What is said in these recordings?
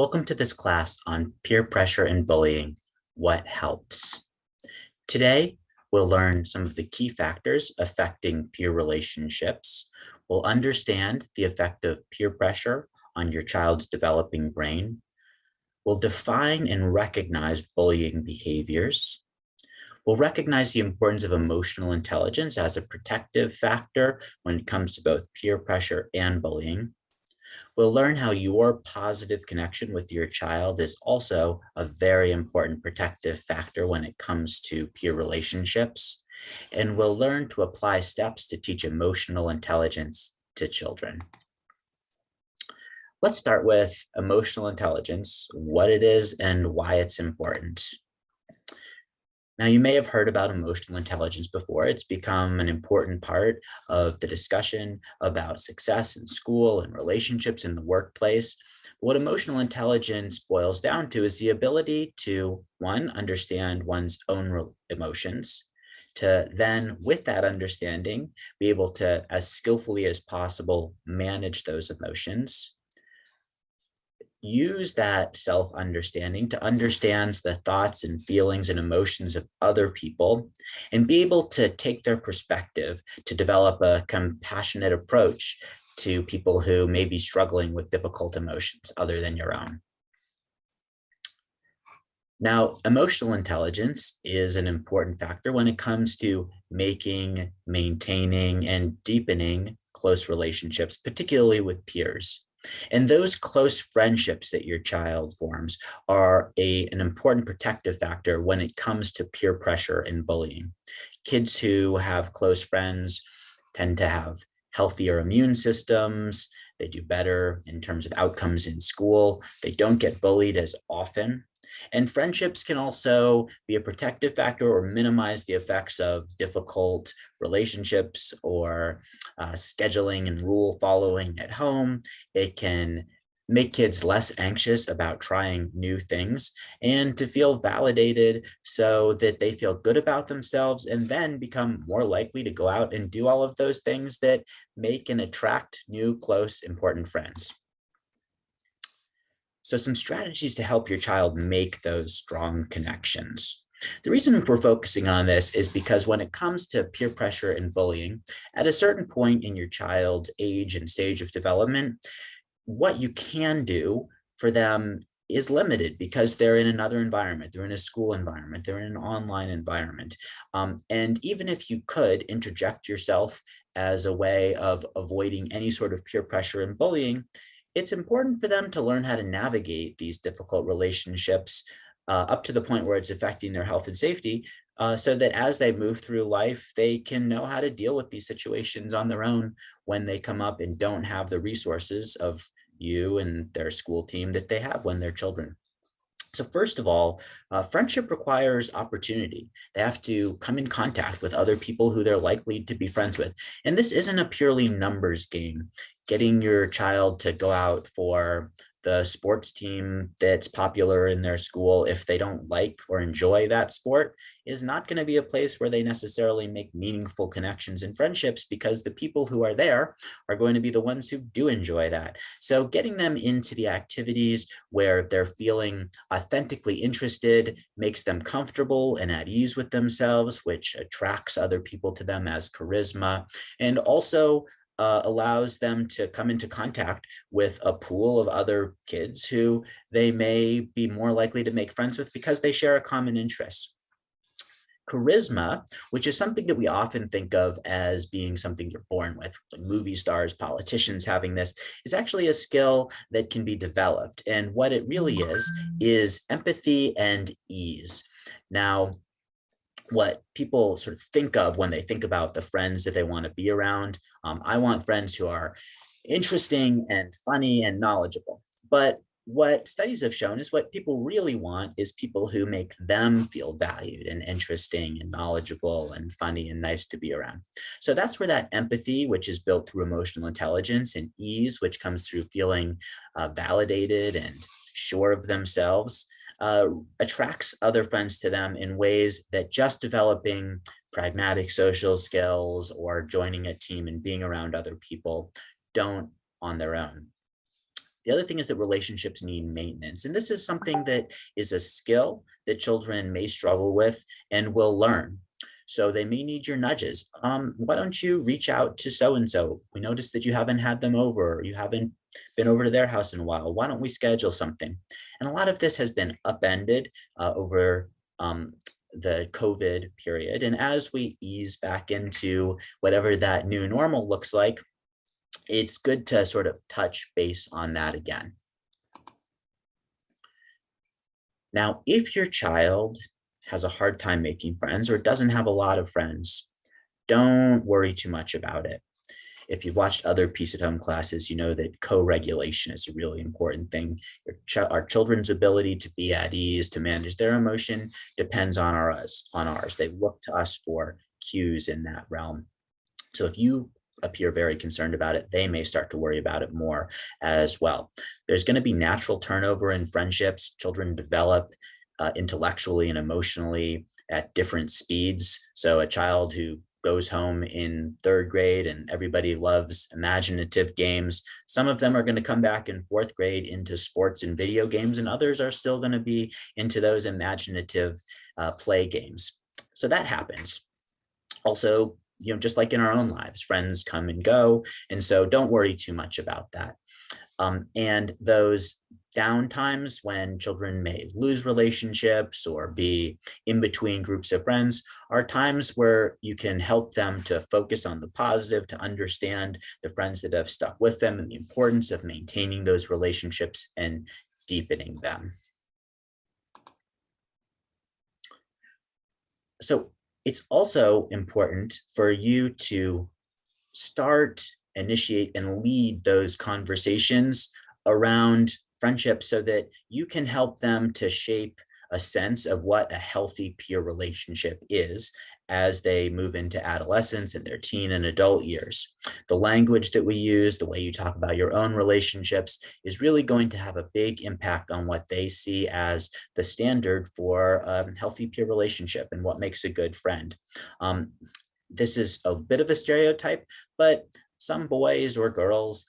Welcome to this class on peer pressure and bullying, what helps. Today, we'll learn some of the key factors affecting peer relationships. We'll understand the effect of peer pressure on your child's developing brain. We'll define and recognize bullying behaviors. We'll recognize the importance of emotional intelligence as a protective factor when it comes to both peer pressure and bullying. We'll learn how your positive connection with your child is also a very important protective factor when it comes to peer relationships. And we'll learn to apply steps to teach emotional intelligence to children. Let's start with emotional intelligence, what it is and why it's important. Now, you may have heard about emotional intelligence before. It's become an important part of the discussion about success in school and relationships in the workplace. What emotional intelligence boils down to is the ability to, one, understand one's own emotions, to then, with that understanding, be able to, as skillfully as possible, manage those emotions, use that self-understanding to understand the thoughts and feelings and emotions of other people and be able to take their perspective to develop a compassionate approach to people who may be struggling with difficult emotions other than your own. Now, emotional intelligence is an important factor when it comes to making, maintaining, and deepening close relationships, particularly with peers. And those close friendships that your child forms are an important protective factor when it comes to peer pressure and bullying. Kids who have close friends tend to have healthier immune systems. They do better in terms of outcomes in school. They don't get bullied as often. And friendships can also be a protective factor or minimize the effects of difficult relationships or scheduling and rule following at home. It can make kids less anxious about trying new things and to feel validated so that they feel good about themselves and then become more likely to go out and do all of those things that make and attract new, close, important friends. So some strategies to help your child make those strong connections. The reason we're focusing on this is because when it comes to peer pressure and bullying, at a certain point in your child's age and stage of development, what you can do for them is limited because they're in another environment. They're in a school environment. They're in an online environment. And even if you could interject yourself as a way of avoiding any sort of peer pressure and bullying, it's important for them to learn how to navigate these difficult relationships up to the point where it's affecting their health and safety, so that as they move through life, they can know how to deal with these situations on their own when they come up and don't have the resources of you and their school team that they have when they're children. So first of all, friendship requires opportunity. They have to come in contact with other people who they're likely to be friends with. And this isn't a purely numbers game. Getting your child to go out for the sports team that's popular in their school, if they don't like or enjoy that sport, is not going to be a place where they necessarily make meaningful connections and friendships, because the people who are there are going to be the ones who do enjoy that. So getting them into the activities where they're feeling authentically interested makes them comfortable and at ease with themselves, which attracts other people to them as charisma, and also allows them to come into contact with a pool of other kids who they may be more likely to make friends with because they share a common interest. Charisma, which is something that we often think of as being something you're born with, like movie stars, politicians having this, is actually a skill that can be developed. And what it really is empathy and ease. Now, what people sort of think of when they think about the friends that they want to be around. I want friends who are interesting and funny and knowledgeable. But what studies have shown is what people really want is people who make them feel valued and interesting and knowledgeable and funny and nice to be around. So that's where that empathy, which is built through emotional intelligence, and ease, which comes through feeling validated and sure of themselves, attracts other friends to them in ways that just developing pragmatic social skills or joining a team and being around other people don't on their own. The other thing is that relationships need maintenance. And this is something that is a skill that children may struggle with and will learn. So they may need your nudges. Why don't you reach out to so and so? We noticed that you haven't had them over, or you haven't been over to their house in a while. Why don't we schedule something? And a lot of this has been upended over the COVID period. And as we ease back into whatever that new normal looks like, it's good to sort of touch base on that again. Now, if your child has a hard time making friends or doesn't have a lot of friends, don't worry too much about it. If you've watched other Peace at Home classes, you know that co-regulation is a really important thing. Our children's ability to be at ease, to manage their emotion, depends on ours. They look to us for cues in that realm. So if you appear very concerned about it, they may start to worry about it more as well. There's going to be natural turnover in friendships. Children develop intellectually and emotionally at different speeds. So a child who goes home in third grade and everybody loves imaginative games, some of them are going to come back in fourth grade into sports and video games, and others are still going to be into those imaginative play games. So that happens. Also, just like in our own lives, friends come and go. And so don't worry too much about that. And those down times when children may lose relationships or be in between groups of friends are times where you can help them to focus on the positive, to understand the friends that have stuck with them and the importance of maintaining those relationships and deepening them. So it's also important for you to start, initiate, and lead those conversations around friendship so that you can help them to shape a sense of what a healthy peer relationship is as they move into adolescence and their teen and adult years. The language that we use, the way you talk about your own relationships is really going to have a big impact on what they see as the standard for a healthy peer relationship and what makes a good friend. This is a bit of a stereotype, but some boys or girls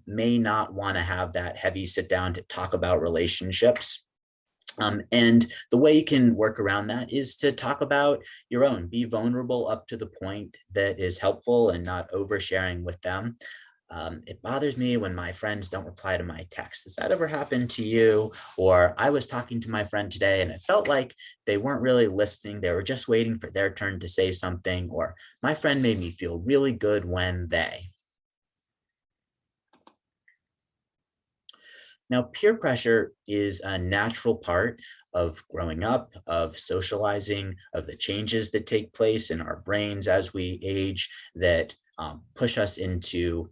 may not want to have that heavy sit down to talk about relationships. And the way you can work around that is to talk about your own, be vulnerable up to the point that is helpful and not oversharing with them. It bothers me when my friends don't reply to my texts. Has that ever happened to you? Or I was talking to my friend today and it felt like they weren't really listening. They were just waiting for their turn to say something. Or my friend made me feel really good when they. Now, peer pressure is a natural part of growing up, of socializing, of the changes that take place in our brains as we age that push us into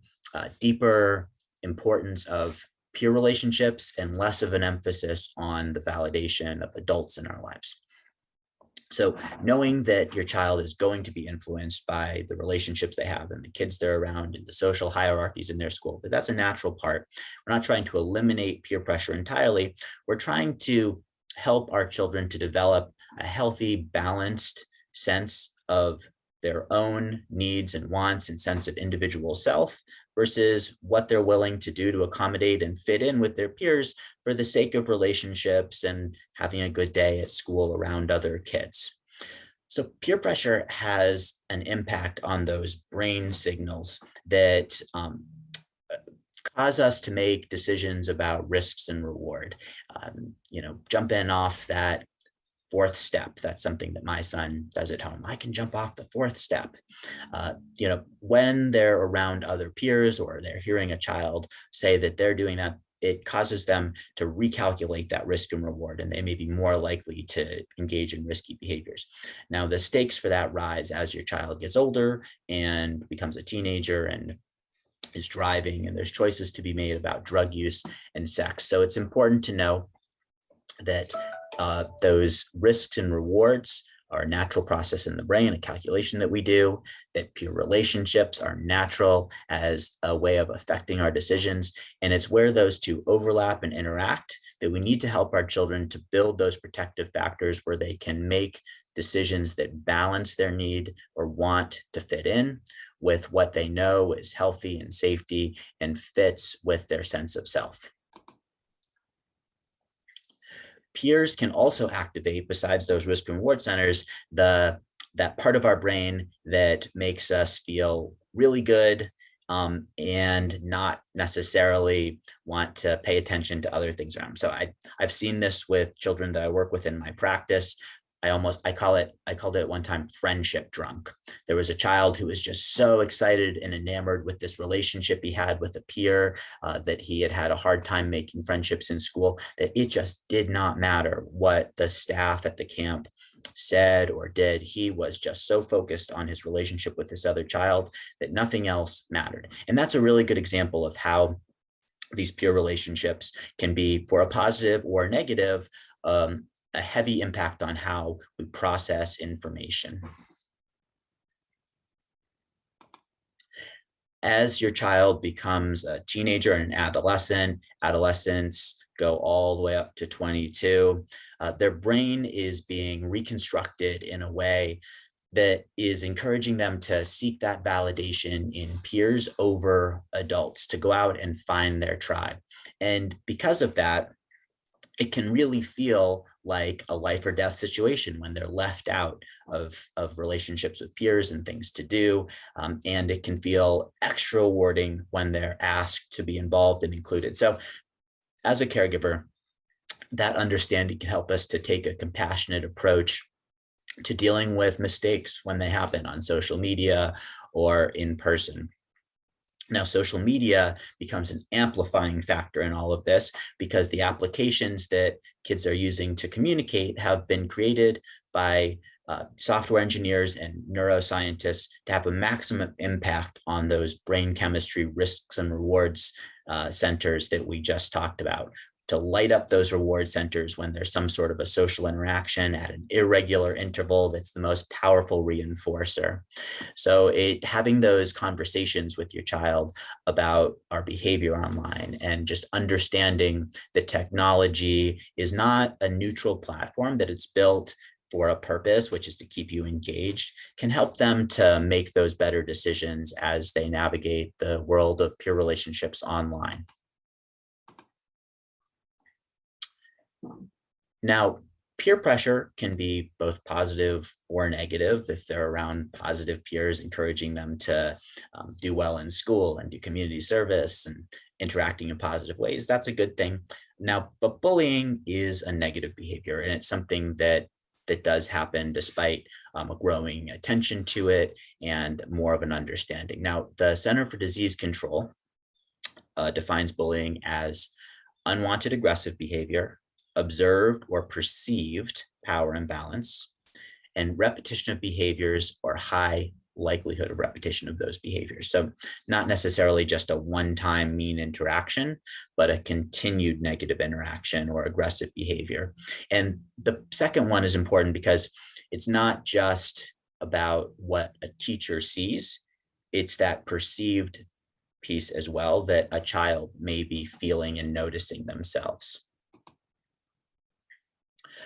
deeper importance of peer relationships and less of an emphasis on the validation of adults in our lives. So knowing that your child is going to be influenced by the relationships they have and the kids they're around and the social hierarchies in their school, but that's a natural part. We're not trying to eliminate peer pressure entirely. We're trying to help our children to develop a healthy, balanced sense of their own needs and wants and sense of individual self versus what they're willing to do to accommodate and fit in with their peers for the sake of relationships and having a good day at school around other kids. So peer pressure has an impact on those brain signals that cause us to make decisions about risks and reward. Jumping off that fourth step. That's something that my son does at home. I can jump off the fourth step. When they're around other peers or they're hearing a child say that they're doing that, it causes them to recalculate that risk and reward, and they may be more likely to engage in risky behaviors. Now, the stakes for that rise as your child gets older and becomes a teenager and is driving, and there's choices to be made about drug use and sex. So it's important to know that those risks and rewards are a natural process in the brain, a calculation that we do, that peer relationships are natural as a way of affecting our decisions. And it's where those two overlap and interact that we need to help our children to build those protective factors where they can make decisions that balance their need or want to fit in with what they know is healthy and safety and fits with their sense of self. Peers can also activate, besides those risk and reward centers, that part of our brain that makes us feel really good, and not necessarily want to pay attention to other things around. So I've seen this with children that I work with in my practice. I called it at one time friendship drunk. There was a child who was just so excited and enamored with this relationship he had with a peer, that he had had a hard time making friendships in school, that it just did not matter what the staff at the camp said or did. He was just so focused on his relationship with this other child that nothing else mattered. And that's a really good example of how these peer relationships can be, for a positive or a negative, a heavy impact on how we process information. As your child becomes a teenager and an adolescent, adolescents go all the way up to 22, their brain is being reconstructed in a way that is encouraging them to seek that validation in peers over adults, to go out and find their tribe. And because of that, it can really feel like a life or death situation when they're left out of relationships with peers and things to do. And it can feel extra rewarding when they're asked to be involved and included. So as a caregiver, that understanding can help us to take a compassionate approach to dealing with mistakes when they happen on social media or in person. Now, social media becomes an amplifying factor in all of this, because the applications that kids are using to communicate have been created by software engineers and neuroscientists to have a maximum impact on those brain chemistry risks and rewards centers that we just talked about, to light up those reward centers when there's some sort of a social interaction at an irregular interval. That's the most powerful reinforcer. So having those conversations with your child about our behavior online, and just understanding that technology is not a neutral platform, that it's built for a purpose, which is to keep you engaged, can help them to make those better decisions as they navigate the world of peer relationships online. Now, peer pressure can be both positive or negative. If they're around positive peers, encouraging them to do well in school and do community service and interacting in positive ways, that's a good thing. Now, but bullying is a negative behavior, and it's something that does happen despite a growing attention to it and more of an understanding. Now, the Center for Disease Control defines bullying as unwanted aggressive behavior, observed or perceived power imbalance, and repetition of behaviors or high likelihood of repetition of those behaviors. So not necessarily just a one-time mean interaction, but a continued negative interaction or aggressive behavior. And the second one is important because it's not just about what a teacher sees, it's that perceived piece as well that a child may be feeling and noticing themselves.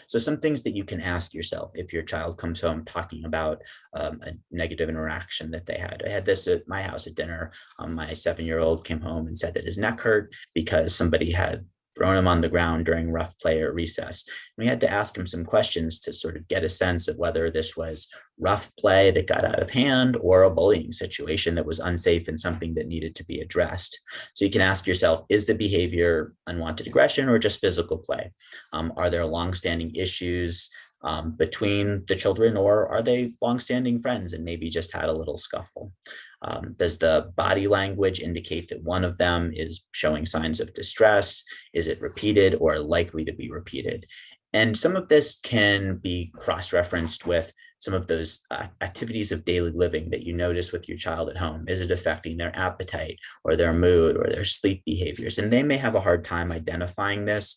So some things that you can ask yourself if your child comes home talking about a negative interaction that they had. I had this at my house at dinner. My 7-year-old came home and said that his neck hurt because somebody had thrown him on the ground during rough play or recess. We had to ask him some questions to sort of get a sense of whether this was rough play that got out of hand or a bullying situation that was unsafe and something that needed to be addressed. So you can ask yourself, is the behavior unwanted aggression or just physical play? Are there longstanding issues between the children, or are they longstanding friends and maybe just had a little scuffle? Does the body language indicate that one of them is showing signs of distress? Is it repeated or likely to be repeated? And some of this can be cross-referenced with some of those activities of daily living that you notice with your child at home. Is it affecting their appetite or their mood or their sleep behaviors? And they may have a hard time identifying this,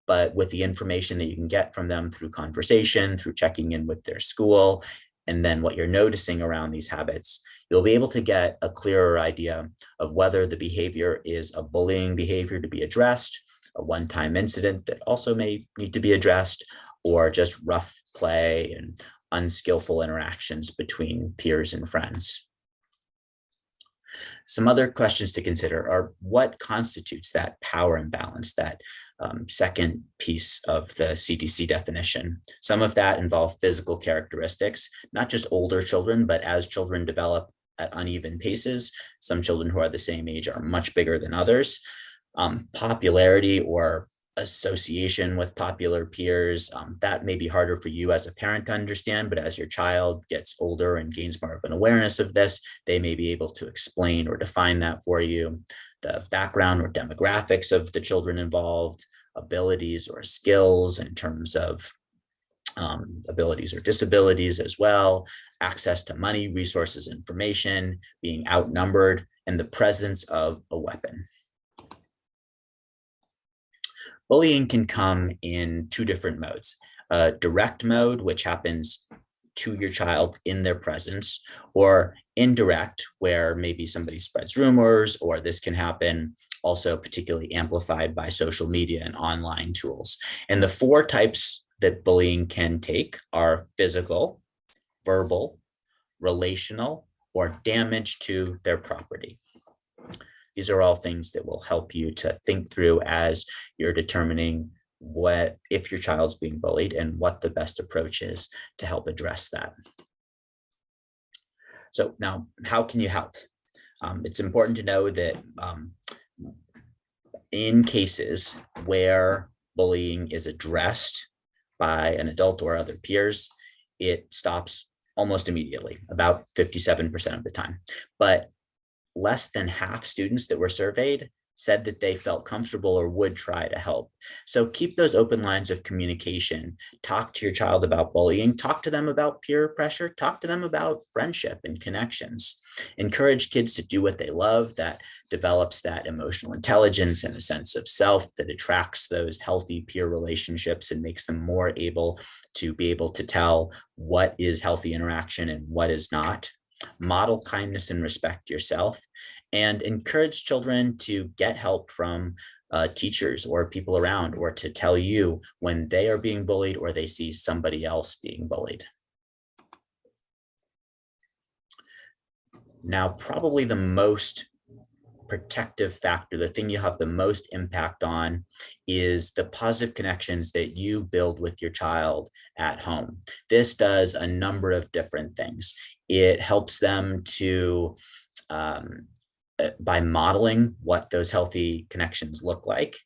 but with the information that you can get from them through conversation, through checking in with their school, and then what you're noticing around these habits, you'll be able to get a clearer idea of whether the behavior is a bullying behavior to be addressed, a one-time incident that also may need to be addressed, or just rough play and unskillful interactions between peers and friends. Some other questions to consider are what constitutes that power imbalance, that second piece of the CDC definition. Some of that involve physical characteristics, not just older children, but as children develop at uneven paces. Some children who are the same age are much bigger than others. Popularity or association with popular peers, that may be harder for you as a parent to understand, but as your child gets older and gains more of an awareness of this, they may be able to explain or define that for you. The background or demographics of the children involved, abilities or skills in terms of abilities or disabilities as well, access to money, resources, information, being outnumbered, and the presence of a weapon. Bullying can come in two different modes. A direct mode, which happens to your child in their presence, or indirect, where maybe somebody spreads rumors, or this can happen also particularly amplified by social media and online tools. And the four types that bullying can take are physical, verbal, relational, or damage to their property. These are all things that will help you to think through as you're determining what if your child's being bullied and what the best approach is to help address that. So now, how can you help? It's important to know that in cases where bullying is addressed by an adult or other peers, it stops almost immediately, about 57% of the time. But less than half students that were surveyed said that they felt comfortable or would try to help. So keep those open lines of communication. Talk to your child about bullying, talk to them about peer pressure, talk to them about friendship and connections. Encourage kids to do what they love. That develops that emotional intelligence and a sense of self that attracts those healthy peer relationships and makes them more able to tell what is healthy interaction and what is not. Model kindness and respect yourself, and encourage children to get help from teachers or people around, or to tell you when they are being bullied or they see somebody else being bullied. Now, probably the most protective factor, the thing you have the most impact on, is the positive connections that you build with your child at home. This does a number of different things. It helps them to, by modeling what those healthy connections look like,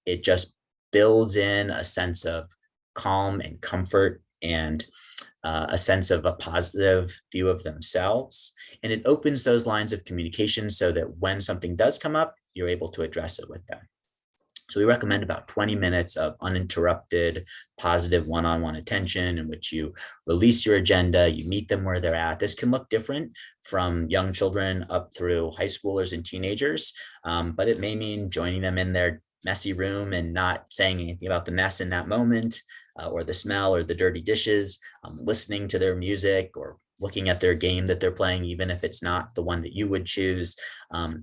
it just builds in a sense of calm and comfort and a sense of a positive view of themselves. And it opens those lines of communication so that when something does come up, you're able to address it with them. So we recommend about 20 minutes of uninterrupted, positive one-on-one attention in which you release your agenda, you meet them where they're at. This can look different from young children up through high schoolers and teenagers, but it may mean joining them in their messy room and not saying anything about the mess in that moment, or the smell or the dirty dishes, listening to their music or looking at their game that they're playing, even if it's not the one that you would choose.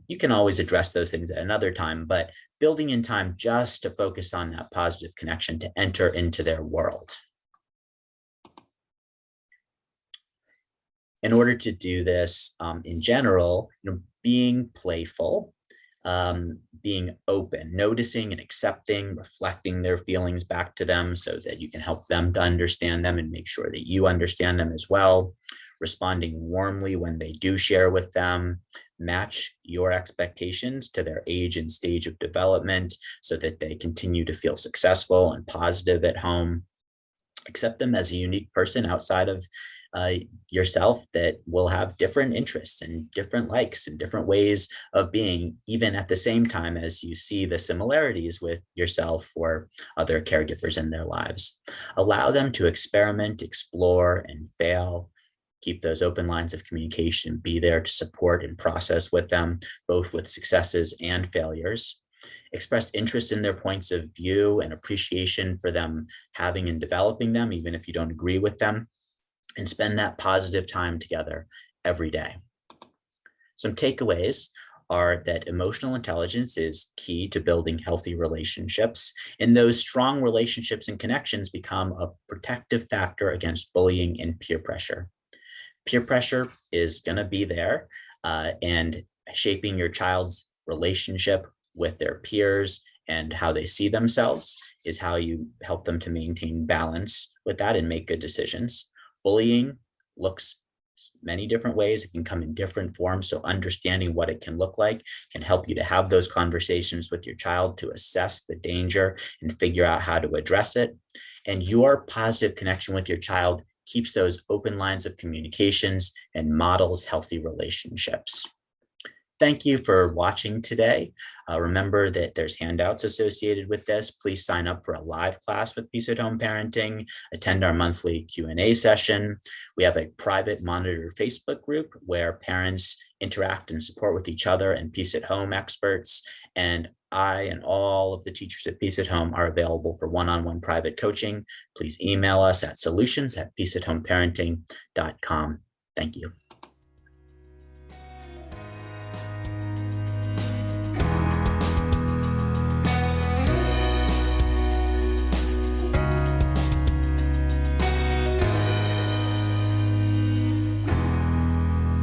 You can always address those things at another time, but building in time just to focus on that positive connection to enter into their world. In order to do this, in general, being playful, being open, noticing and accepting, reflecting their feelings back to them so that you can help them to understand them and make sure that you understand them as well. Responding warmly when they do share with them. Match your expectations to their age and stage of development so that they continue to feel successful and positive at home. Accept them as a unique person outside of yourself that will have different interests and different likes and different ways of being, even at the same time as you see the similarities with yourself or other caregivers in their lives. Allow them to experiment, explore, and fail. Keep those open lines of communication, be there to support and process with them, both with successes and failures. Express interest in their points of view and appreciation for them having and developing them, even if you don't agree with them. And spend that positive time together every day. Some takeaways are that emotional intelligence is key to building healthy relationships, and those strong relationships and connections become a protective factor against bullying and peer pressure. Peer pressure is going to be there, and shaping your child's relationship with their peers and how they see themselves is how you help them to maintain balance with that and make good decisions. Bullying looks many different ways. It can come in different forms. So understanding what it can look like can help you to have those conversations with your child to assess the danger and figure out how to address it. And your positive connection with your child keeps those open lines of communications and models healthy relationships. Thank you for watching today. Remember that there's handouts associated with this. Please sign up for a live class with Peace at Home Parenting, attend our monthly Q&A session. We have a private monitored Facebook group where parents interact and support with each other and Peace at Home experts. And I and all of the teachers at Peace at Home are available for one-on-one private coaching. Please email us at solutions@peaceathomeparenting.com. Thank you.